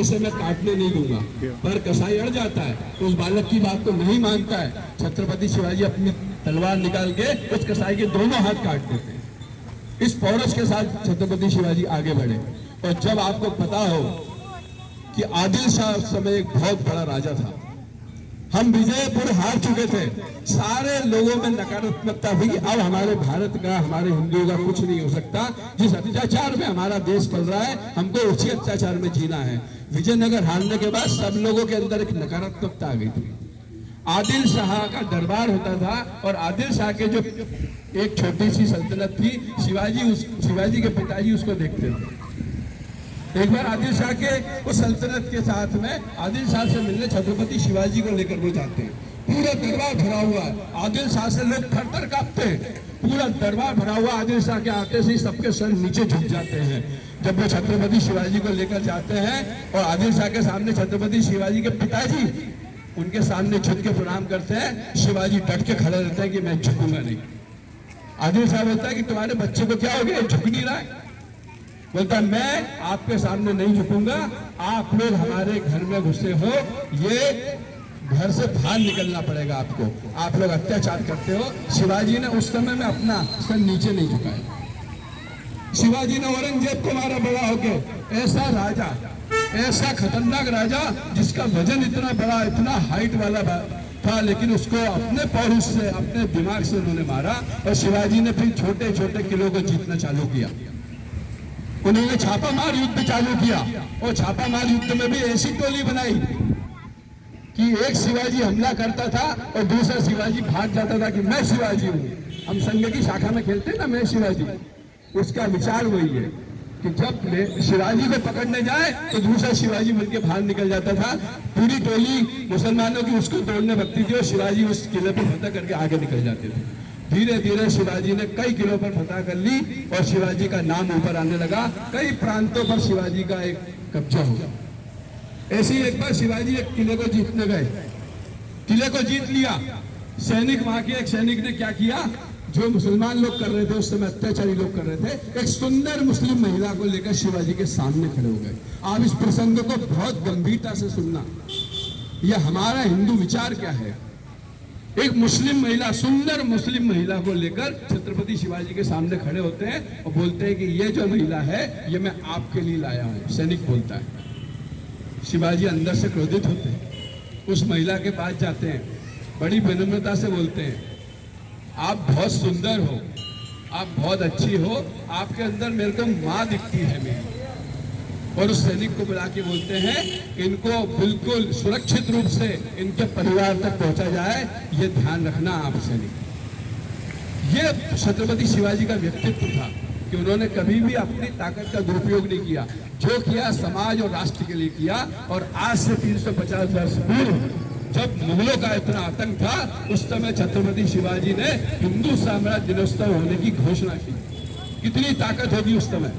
इसे मैं काटने नहीं दूंगा। पर कसाई अड़ जाता है तो उस बालक की बात को नहीं मानता है। छत्रपति शिवाजी अपनी तलवार निकाल के उस कसाई के दोनों हाथ काट देते हैं। इस पौरुष के साथ छत्रपति शिवाजी आगे बढ़े। और जब आपको पता हो कि आदिल शाह उस समय एक बहुत बड़ा राजा था, हम विजयपुर हार चुके थे, सारे लोगों में नकारात्मकता हुई कि अब हमारे भारत का, हमारे हिंदुओं का कुछ नहीं हो सकता। जिस अत्याचार में हमारा देश पल रहा है, हमको उसी अत्याचार में जीना है। विजयनगर हारने के बाद सब लोगों के अंदर एक नकारात्मकता आ गई थी। आदिल शाह का दरबार होता था और आदिल शाह के जो एक छोटी सी सल्तनत थी, शिवाजी के पिताजी उसको देखते थे। एक बार आदिल शाह के उस सल्तनत के साथ में आदिल शाह से मिलने छत्रपति शिवाजी को लेकर वो जाते हैं। पूरा दरबार भरा हुआ है, आदिल शाह से लोग थर-थर कांपते हैं। पूरा दरबार भरा हुआ, आदिल शाह के आते से सबके सर नीचे झुक जाते हैं। जब वो छत्रपति शिवाजी को लेकर जाते हैं और आदिल शाह के सामने छत्रपति शिवाजी के पिताजी उनके सामने झुक के प्रणाम करते हैं, शिवाजी डट के खड़े रहते हैं कि मैं झुकूंगा नहीं। आदिल शाह बोलता है कि तुम्हारे बच्चे को क्या हो गया, झुक नहीं रहा है। बोलता मैं आपके सामने नहीं झुकूंगा, आप लोग हमारे घर में घुसे हो, ये घर से बाहर निकलना पड़ेगा आपको, आप लोग अत्याचार करते हो। शिवाजी ने उस समय में अपना सर नीचे नहीं झुकाया। शिवाजी ने औरंगजेब को मारा बड़ा होके। ऐसा राजा, ऐसा खतरनाक राजा जिसका वजन इतना बड़ा, इतना हाइट वाला था, लेकिन उसको अपने पौरुष से, अपने दिमाग से उन्होंने मारा। और शिवाजी ने फिर छोटे छोटे किलों को जीतना चालू किया। उन्होंने छापामार युद्ध चालू किया और छापामार युद्ध में भी ऐसी टोली बनाई कि एक शिवाजी हमला करता था और दूसरा शिवाजी भाग जाता था कि मैं शिवाजी हूँ। हम संघ की शाखा में खेलते ना, मैं शिवाजी। उसका विचार वही है कि जब शिवाजी को पकड़ने जाए तो दूसरा शिवाजी मिलके बाहर निकल जाता था। पूरी टोली मुसलमानों की उसको तोड़ने भगती थी और शिवाजी उस किले पर फतह करके आगे निकल जाते थे। धीरे धीरे शिवाजी ने कई किलों पर फतह कर ली और शिवाजी का नाम ऊपर आने लगा। कई प्रांतों पर शिवाजी का एक कब्जा हो गया। ऐसे ही एक बार शिवाजी एक किले को जीतने गए, किले को जीत लिया। सैनिक, वहां के एक सैनिक ने क्या किया, जो मुसलमान लोग कर रहे थे उस समय, अत्याचारी लोग कर रहे थे, एक सुंदर मुस्लिम महिला को लेकर शिवाजी के सामने खड़े हो गए। आप इस प्रसंग को बहुत गंभीरता से सुनना, यह हमारा हिंदू विचार क्या है। एक मुस्लिम महिला, सुंदर मुस्लिम महिला को लेकर छत्रपति शिवाजी के सामने खड़े होते हैं और बोलते हैं कि ये जो महिला है ये मैं आपके लिए लाया हूं। सैनिक बोलता है। शिवाजी अंदर से क्रोधित होते हैं, उस महिला के पास जाते हैं, बड़ी विनम्रता से बोलते हैं, आप बहुत सुंदर हो, आप बहुत अच्छी हो, आपके अंदर मेरे को माँ दिखती है मेरी। और उस सैनिक को बुला के बोलते हैं इनको बिल्कुल सुरक्षित रूप से इनके परिवार तक पहुंचा जाए, ये ध्यान रखना आप सैनिक। ये छत्रपति शिवाजी का व्यक्तित्व था कि उन्होंने कभी भी अपनी ताकत का दुरुपयोग नहीं किया। जो किया समाज और राष्ट्र के लिए किया। और आज से 350 वर्ष पूर्व जब मुगलों का इतना आतंक था, उस समय छत्रपति शिवाजी ने हिंदू साम्राज्य दिनोत्सव होने की घोषणा की। कितनी ताकत होगी उस समय।